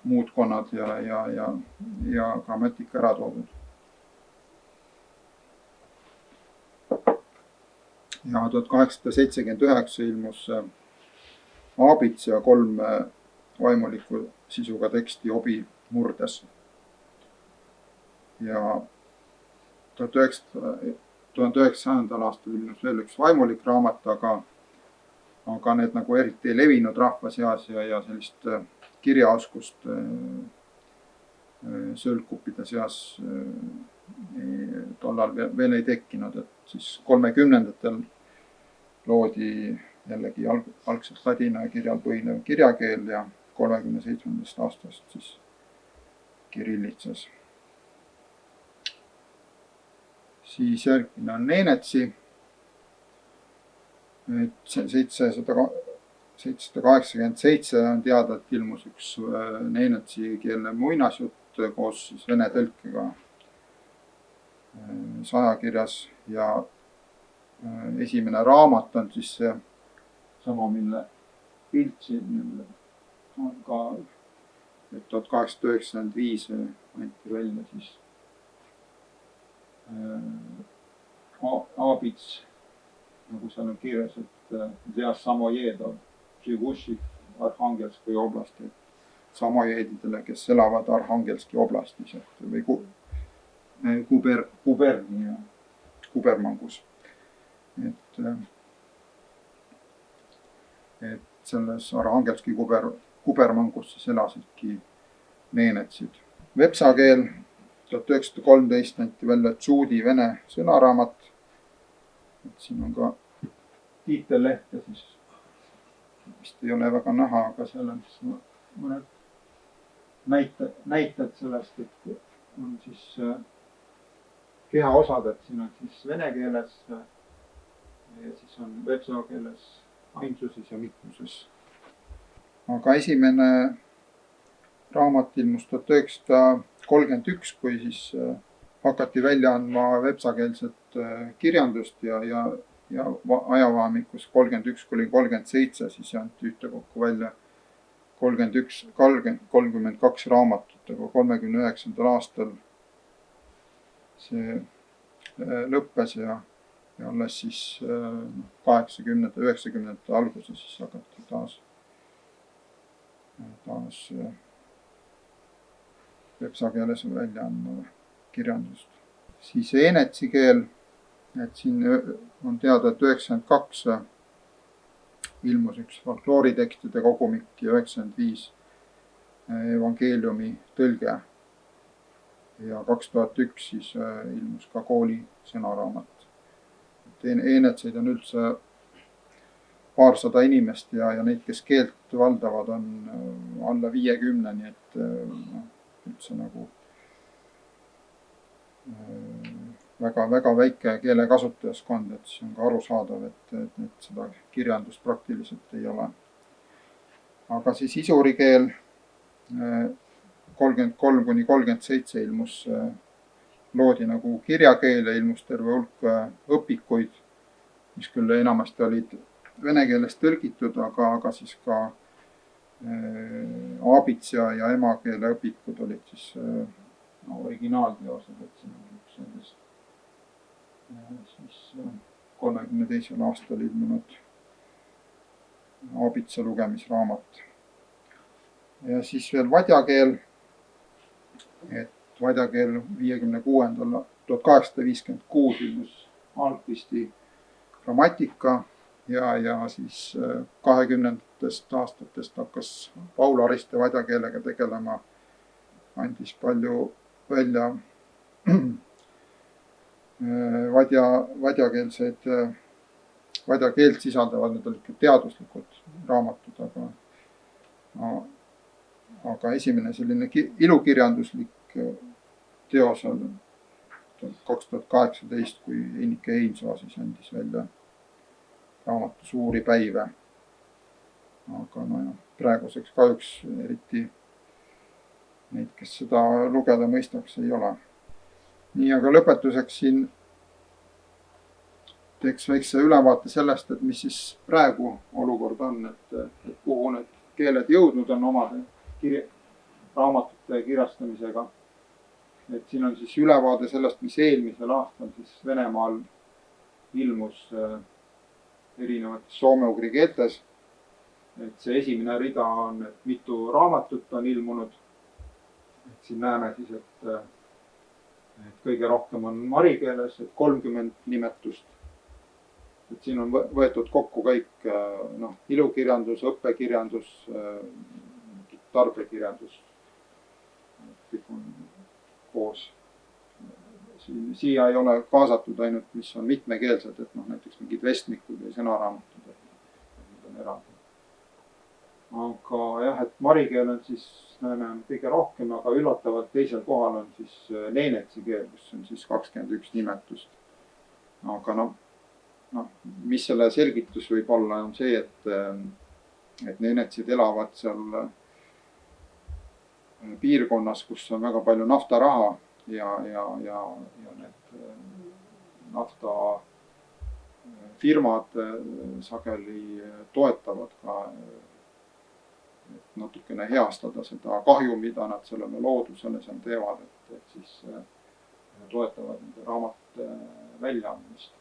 muudkonnad ja grammatika ära toodud. Ja 1879 ilmus Aabits ja 3 vaimuliku sisuga teksti Obi murdes. Ja 1900. aastal ilmus veel üks vaimulik raamat, aga need nagu eriti ei levinud rahva seas ja sellist kirjaoskust sõltkuppide seas tollal veel ei tekkinud, et siis 30-ndatel loodi jällegi algselt ladina kirjal põhinev kirjakeel ja 37. aastast siis kirillitsas. Siis järgmine on Neenetsi. 787 on teada, et ilmus üks Neenetsi keelne muinasjutt koos siis vene tõlkega sajakirjas ja esimene raamat on siis see sama, mille pilt siin on ka 1895 anti välja siis Aabits, nagu seal on kirjas, et Zia Samojedov, Živuših Arhangelski oblasti, samojeedidele, kes elavad Arhangelski oblastis või Guberni ja Gubermangus. Et selles Arhangelski Gubermangus siis elasidki neenetsid. Vepsa keel 1913 anti välja Tsuudi vene sõnaraamat. Et siin on ka tiitelleht ja siis vist ei ole väga näha, aga seal on siis mõned näited sellest, et on siis kehaosad, et siin on siis vene keeles ja siis on vepsa keeles ainsuses ja mitmuses. Aga esimene raamat ilmus 1931, kui siis hakati välja andma vepsakeelset kirjandust ja ajavahemikus 31–37, siis anti ühtekokku välja 32 raamatut, aga 39. aastal see lõppes ja alles siis 80–90 alguses siis hakati taas vepsakeeles välja andma kirjandust. Siis eenetsi keel, et siin on teada, et 92 ilmus üks folklooritekstide kogumik ja 95 evangeeliumi tõlge. Ja 2001 siis ilmus ka kooli sõnaraamat. Eenetseid on üldse paarsada inimest ja neid, kes keelt valdavad, on alla 50, nii et üldse nagu väga väike keelekasutajaskond, et see on ka arusaadav, et seda kirjandust praktiliselt ei ole. Aga siis isuri keel 33–37 ilmus, loodi nagu kirjakeel ja ilmus terve hulk õpikuid, mis küll enamasti olid vene keelest tõlgitud, aga siis ka Aabits ja emakeele õpikud olid siis originaalteosed, et siin on üks sellest siis 32. aastal ilmunud Aabitsa lugemisraamat. Ja siis veel vadja keel. Et vadja keel 1856 ilmus Alkvisti grammatika ja siis 20. aastatest hakkas Paul Ariste vadja keelega tegelema. Andis palju välja vadja keelt sisaldavad, need olid teaduslikud raamatud, aga esimene selline ilukirjanduslik teos on 2018, kui Einike Einsoo siis andis välja raamatu Suuri päive. Aga praeguseks kahjuks eriti neid, kes seda lugeda mõistaks, ei ole. Nii, aga lõpetuseks siin teeks väikse ülevaate sellest, et mis siis praegu olukord on, et kuhu need keeled jõudnud on omade raamatute kirjastamisega. Et siin on siis ülevaade sellest, mis eelmisel aastal siis Venemaal ilmus erinevates soome-ugri keeltes. Et see esimene rida on, et mitu raamatut on ilmunud. Et siin näeme siis, et kõige rohkem on mari keeles, et 30 nimetust. Et siin on võetud kokku kõik ilukirjandus, õppekirjandus, tarbekirjandus. Kõik on koos. Siia ei ole kaasatud ainult, mis on mitmekeelsed, et näiteks mingid vestnikud või sõnaraamatud, et on eraldi. Aga jah, et marikeel on siis näeme kõige rohkem, aga üllatavalt teisel kohal on siis neenetsi keel, kus on siis 21 nimetust. Aga mis selle selgitus võib olla, on see, et neenetsid elavad seal piirkonnas, kus on väga palju naftaraha ja need naftafirmad sageli toetavad ka natukene heastada seda kahju, mida nad sellele loodusele seal teevad, et siis toetavad nende raamatute väljaandmist.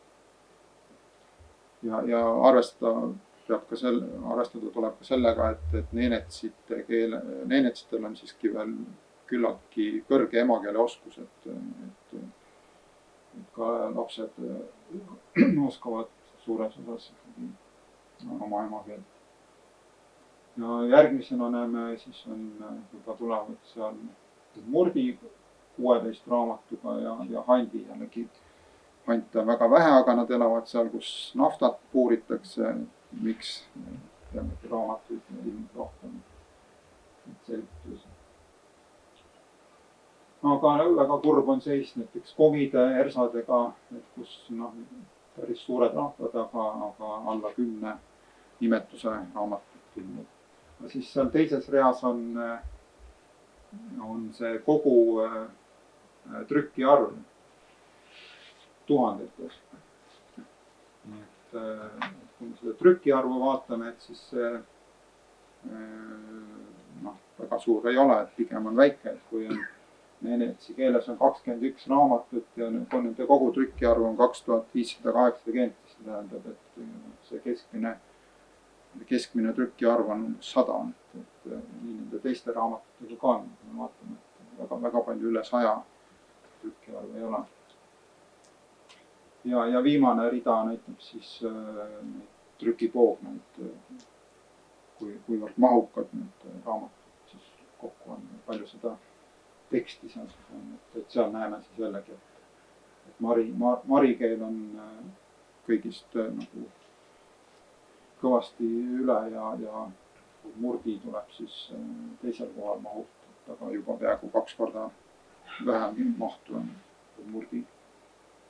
Ja arvestada tuleb ka sellega, et neenetsitel on siiski veel küllaltki kõrge emakeele oskus, et ka lapsed oskavad suures osas oma emakeelt. Ja järgmisena näeme, siis on juba tulevad seal Murdi 16 raamatuga ja Handi jällegi. Hant on väga vähe, aga nad elavad seal, kus naftat puuritakse. Miks peamegi raamatuid ilmselt rohkem selgitus. Aga väga kurb on seis näiteks Komide, Ersadega, et kus päris suured rahvad, aga alla 10 nimetuse raamatut ilmub. Siis seal teises reas on see kogu trükiarv tuhandetes. Kui me seda trükiarvu vaatame, et siis väga suur ei ole, et pigem on väike, et kui on neenetsi keeles on 21 raamatut ja nende kogu trükiarv on 2580, siis tähendab, et see keskmine trükiarv on 100, et nii nende teiste raamatutega ka, me vaatame, et väga palju üle 100 trükiarv ei ole. Ja viimane rida näitab siis trükipoogneid, kuivõrd mahukad need raamatud siis kokku on, palju seda teksti seal on, et seal näeme siis jällegi, et marikeel on kõigist nagu kõvasti üle ja Murdi tuleb siis teisel kohal mahult, aga juba peaaegu 2 korda vähem mahtu on Murdi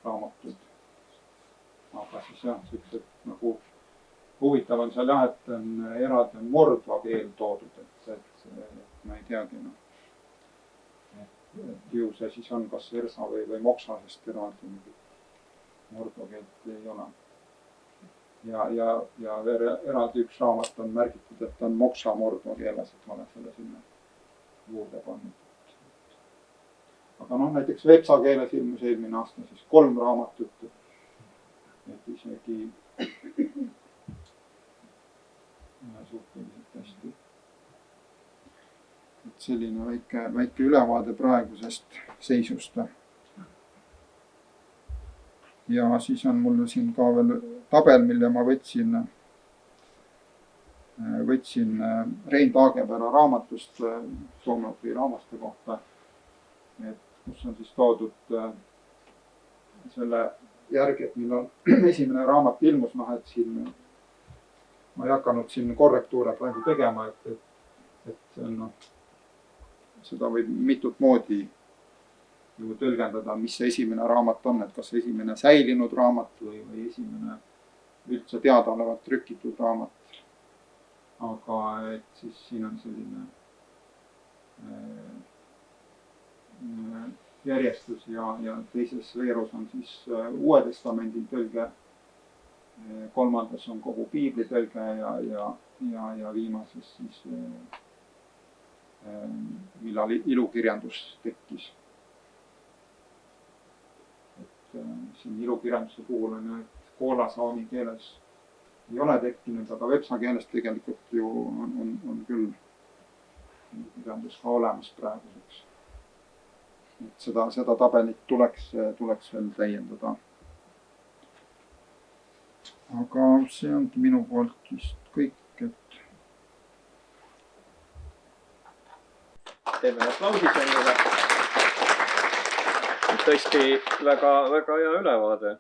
raamatud. Aga siis jah, sellised nagu huvitav on seal jah, et on eraldi mordva keel toodud, et ma ei teagi, ju see siis on kas ersa või moksa, sest eraldi mordva keelt ei ole. Ja eraldi üks raamat on märgitud, et on moksa mordva keeles, et ma olen selle sinna juurde pannud. Aga näiteks vepsa keeles ilmus eelmine aasta siis 3 raamatut. Et isegi suhteliselt hästi. Et selline väike ülevaade praegusest seisust. Ja siis on mul siin ka veel tabel, mille ma võtsin Rein Taagepera raamatust soome-ugri rahvaste kohta, et kus on siis toodud selle järgi, et millal esimene raamat ilmus, et siin ma ei hakanud siin korrektuure praegu tegema, et see on, seda võib mitut moodi ju tõlgendada, mis see esimene raamat on, et kas esimene säilinud raamat või esimene üldse teadaolevalt trükitud raamat. Aga et siis siin on selline järjestus ja teises veerus on siis Uue Testamendi tõlge, kolmandas on kogu piibli tõlge ja viimases siis millal ilukirjandus tekkis. Et siin ilukirjanduse puhul on, et koola saami keeles ei ole tekkinud, aga vepsa keeles tegelikult ju on küll ilukirjandus ka olemas praeguseks. Et seda tabelit tuleks veel täiendada. Aga see ongi minu poolt vist kõik, et teeme aplausi sellele. Tõesti väga hea ülevaade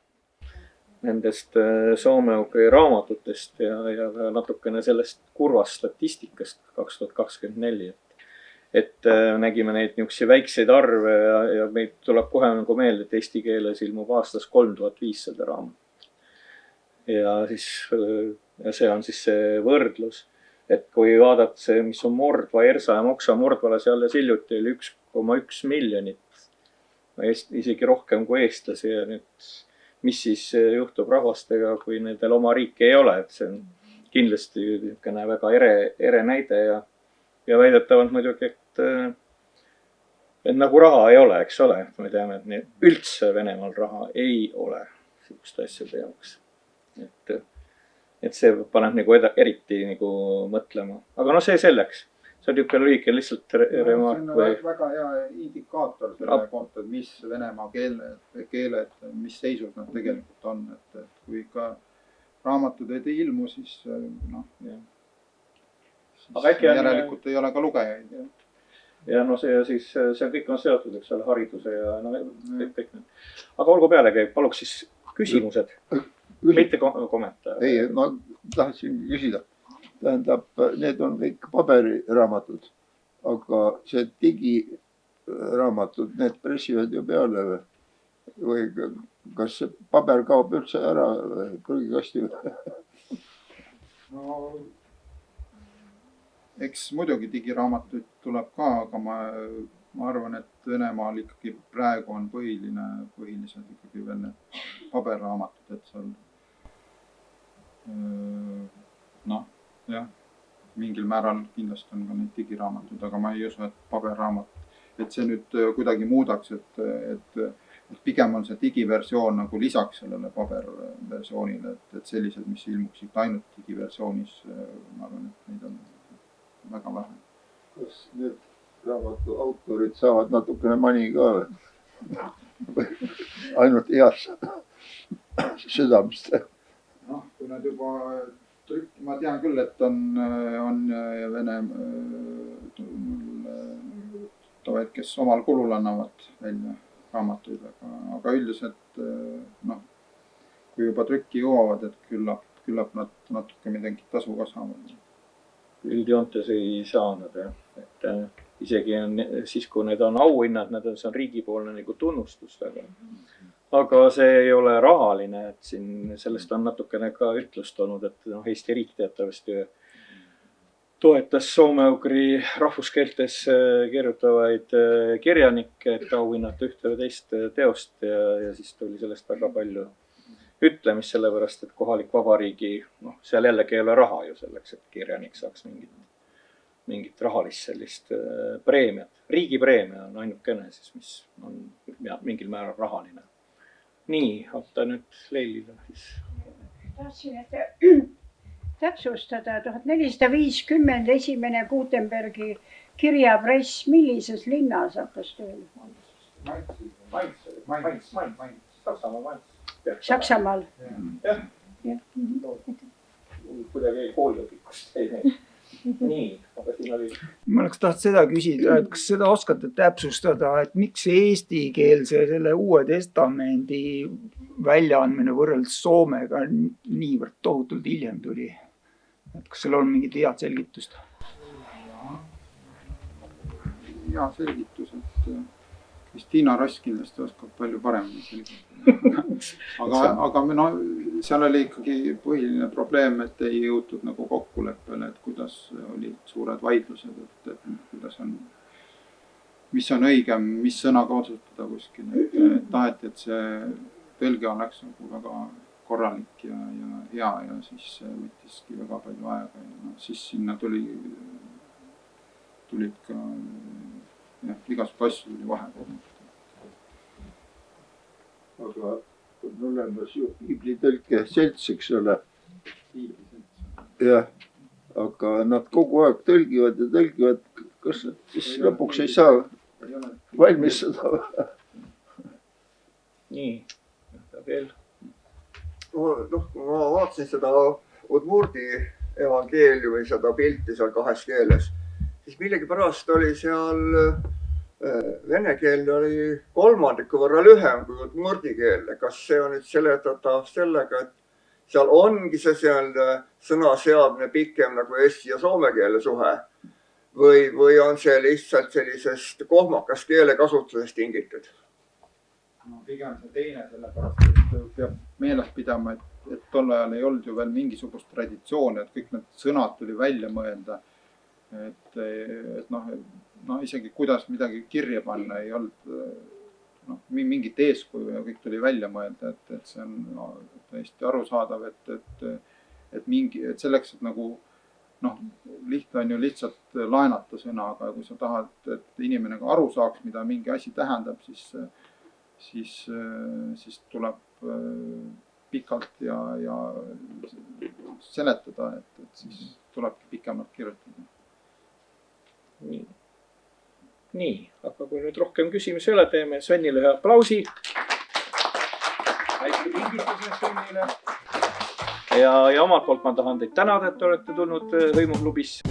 nendest soome-ugri raamatutest ja natukene sellest kurvast statistikast 2024. Et nägime neid niisuguseid väikseid arve ja meid tuleb kohe nagu meelde, et eesti keeles ilmub aastas 3500 raamatut. Ja see on siis see võrdlus, et kui vaadata see, mis on Mordva, Ersa ja Moksa Mordvala seal ja hiljuti oli 1,1 miljonit, isegi rohkem kui eestlasi ja nüüd mis siis juhtub rahvastega, kui nendel oma riiki ei ole, et see on kindlasti väga ere näide ja väidetavalt muidugi, et nagu raha ei ole, eks ole, me teame, et üldse Venemaal raha ei ole selliste asjade jaoks. Et see paneb nagu eriti nagu mõtlema, aga see selleks. See on niisugune lühike lihtsalt remark. See on väga hea indikaator selle kohta, et mis Venemaa keeled, mis seisus nad tegelikult on. Et kui ikka raamatud ei ilmu, siis järelikult ei ole ka lugejaid. Ja see kõik on seotud, eks ole, hariduse ja kõik need. Aga olgu pealegi, paluks siis küsimused, mitte kommentaare. Ei, ma tahtsin küsida. Tähendab, need on kõik paberiraamatud, aga see digiraamatud, need pressivad ju peale või kas see paber kaob üldse ära prügikasti või? No, eks muidugi digiraamatuid tuleb ka, aga ma arvan, et Venemaal ikkagi praegu on põhiliselt ikkagi veel need paberraamatud, et seal jah, mingil määral kindlasti on ka neid digiraamatud, aga ma ei usu, et paberraamat, et see nüüd kuidagi muudaks, et pigem on see digiversioon nagu lisaks sellele paberversioonile, et sellised, mis ilmuksid ainult digiversioonis, ma arvan, et neid on väga vähe. Kas need raamatu autorid saavad natukene mani ka või? Ainult heas südamist? Kui nad juba ma tean küll, et on Vene toed, kes omal kulul annavad välja raamatuid, aga üldiselt kui juba trükki jõuavad, et küllap nad natuke midagi tasu ka saavad. Üldjoontes ei saa nad, et isegi siis, kui need on auhinnad, see on riigipoolne nagu tunnustus väga. Aga see ei ole rahaline, et siin sellest on natukene ka ütlust olnud, et Eesti riik teatavasti toetas soome-ugri rahvuskeeltes kirjutavaid kirjanikke, et auhinnata ühte või teist teost ja siis tuli sellest väga palju ütlemist, sellepärast, et kohalik vabariigi, seal jällegi ei ole raha ju selleks, et kirjanik saaks mingit rahalist sellist preemiat. Riigipreemia on ainukene siis, mis on mingil määral rahaline. Nii, oota nüüd Leilile siis. Tahtsin, et täpsustada, 1450 esimene Gutenbergi kirjapress, millises linnas hakkas tööle? Saksamaal. jah, kuidagi kooliõpikust ei tee. Nii, aga siin oli. Ma oleks tahtnud seda küsida, et kas seda oskate täpsustada, et miks eestikeelse selle Uue Testamendi väljaandmine võrreldes Soomega niivõrd tohutult hiljem tuli? Et kas seal on mingit head selgitust? Hea selgitus, et Kristiina Ross kindlasti oskab palju paremini selgitada. aga no, seal oli ikkagi põhiline probleem, et ei jõutud nagu kokkuleppele, et kuidas olid suured vaidlused, et kuidas on, mis on õigem, mis sõna kasutada kuskil. Et taheti, et see tõlge oleks nagu väga korralik ja hea ja siis võttiski väga palju aega ja no, siis sinna tulid ka igasugu asju tuli vahepeal. aga on olemas ju piiblitõlke selts, eks ole. jah, aga nad kogu aeg tõlgivad ja tõlgivad. Kas nad siis lõpuks ei saa valmis seda? Nii, veel. Noh, ma vaatasin seda Udmurdi evangeeliumi, seda pilti seal 2 keeles, siis millegipärast oli seal vene keel oli 1/3 võrra lühem kui Udmurdi keel. Kas see on nüüd seletatav sellega, et seal ongi see sõnaseadmine pikem nagu eesti ja soome keele suhe või on see lihtsalt sellisest kohmakast keelekasutusest tingitud? No, pigem see teine, sellepärast, et peab meeles pidama, et tol ajal ei olnud ju veel mingisugust traditsiooni, et kõik need sõnad tuli välja mõelda. Et no isegi kuidas midagi kirja panna ei olnud mingit eeskuju ja kõik tuli välja mõelda, et see on täiesti arusaadav, et selleks, et nagu lihtne on ju lihtsalt laenata sõna, aga kui sa tahad, et inimene ka aru saaks, mida mingi asi tähendab, siis tuleb pikalt ja seletada, et siis tulebki pikemalt kirjutada. Nii, aga kui nüüd rohkem küsimusi ei ole, teeme Svennile ühe aplausi. Väike pingituse Svennile. Ja omalt poolt ma tahan teid tänada, et olete tulnud Hõimuklubis.